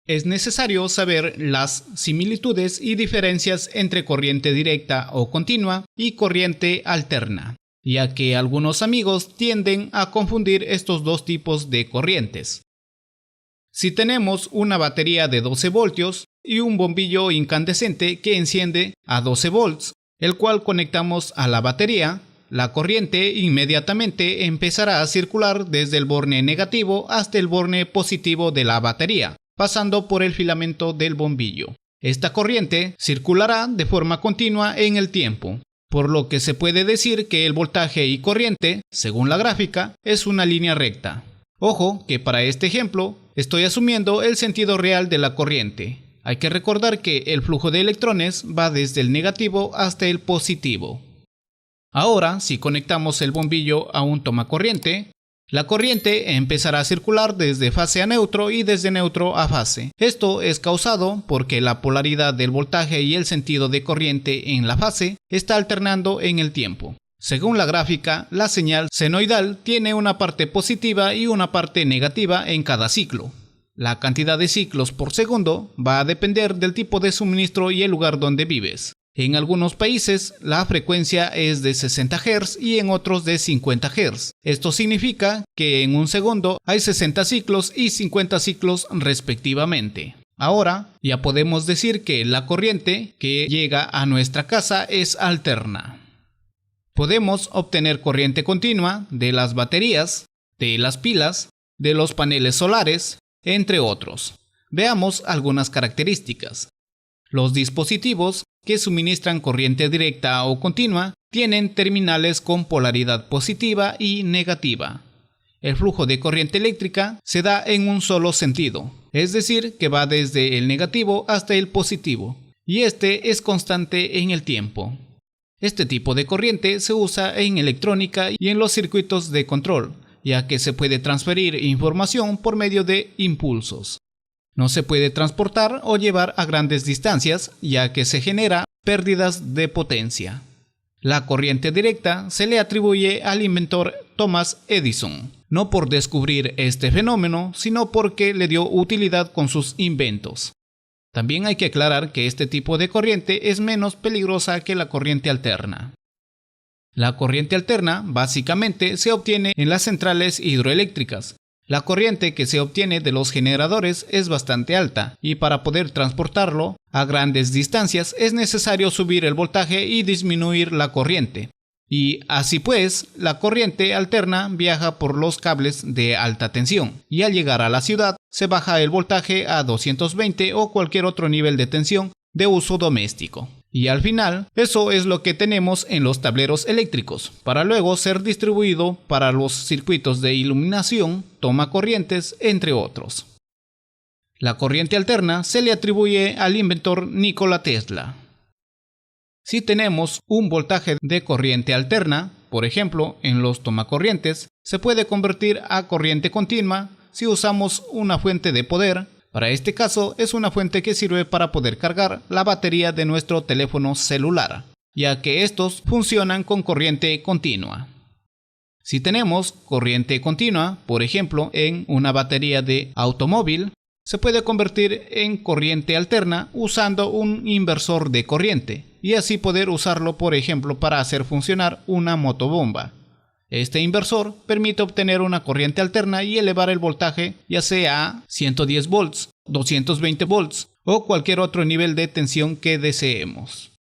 Es necesario saber las similitudes y diferencias entre corriente directa o continua y corriente alterna, ya que algunos amigos tienden a confundir estos dos tipos de corrientes. Si tenemos una batería de 12 voltios y un bombillo incandescente que enciende a 12 volts, el cual conectamos a la batería, la corriente inmediatamente empezará a circular desde el borne negativo hasta el borne positivo de la batería, pasando por el filamento del bombillo. Esta corriente circulará de forma continua en el tiempo, por lo que se puede decir que el voltaje y corriente, según la gráfica, es una línea recta. Ojo que para este ejemplo estoy asumiendo el sentido real de la corriente. Hay que recordar que el flujo de electrones va desde el negativo hasta el positivo. Ahora, si conectamos el bombillo a un tomacorriente, la corriente empezará a circular desde fase a neutro y desde neutro a fase. Esto es causado porque la polaridad del voltaje y el sentido de corriente en la fase está alternando en el tiempo. Según la gráfica, la señal senoidal tiene una parte positiva y una parte negativa en cada ciclo. La cantidad de ciclos por segundo va a depender del tipo de suministro y el lugar donde vives. En algunos países la frecuencia es de 60 Hz y en otros de 50 Hz. Esto significa que en un segundo hay 60 ciclos y 50 ciclos respectivamente. Ahora ya podemos decir que la corriente que llega a nuestra casa es alterna. Podemos obtener corriente continua de las baterías, de las pilas, de los paneles solares, entre otros. Veamos algunas características. Los dispositivos que suministran corriente directa o continua tienen terminales con polaridad positiva y negativa. El flujo de corriente eléctrica se da en un solo sentido, es decir, que va desde el negativo hasta el positivo, y este es constante en el tiempo. Este tipo de corriente se usa en electrónica y en los circuitos de control, ya que se puede transferir información por medio de impulsos. No se puede transportar o llevar a grandes distancias, ya que se genera pérdidas de potencia. La corriente directa se le atribuye al inventor Thomas Edison, no por descubrir este fenómeno, sino porque le dio utilidad con sus inventos. También hay que aclarar que este tipo de corriente es menos peligrosa que la corriente alterna. La corriente alterna básicamente se obtiene en las centrales hidroeléctricas. La corriente que se obtiene de los generadores es bastante alta y para poder transportarlo a grandes distancias es necesario subir el voltaje y disminuir la corriente. Y así pues, la corriente alterna viaja por los cables de alta tensión y al llegar a la ciudad se baja el voltaje a 220 o cualquier otro nivel de tensión de uso doméstico. Y al final, eso es lo que tenemos en los tableros eléctricos, para luego ser distribuido para los circuitos de iluminación, tomacorrientes, entre otros. La corriente alterna se le atribuye al inventor Nikola Tesla. Si tenemos un voltaje de corriente alterna, por ejemplo, en los tomacorrientes, se puede convertir a corriente continua si usamos una fuente de poder. Para este caso es una fuente que sirve para poder cargar la batería de nuestro teléfono celular, ya que estos funcionan con corriente continua. Si tenemos corriente continua, por ejemplo en una batería de automóvil, se puede convertir en corriente alterna usando un inversor de corriente y así poder usarlo por ejemplo para hacer funcionar una motobomba. Este inversor permite obtener una corriente alterna y elevar el voltaje ya sea a 110 volts, 220 volts o cualquier otro nivel de tensión que deseemos.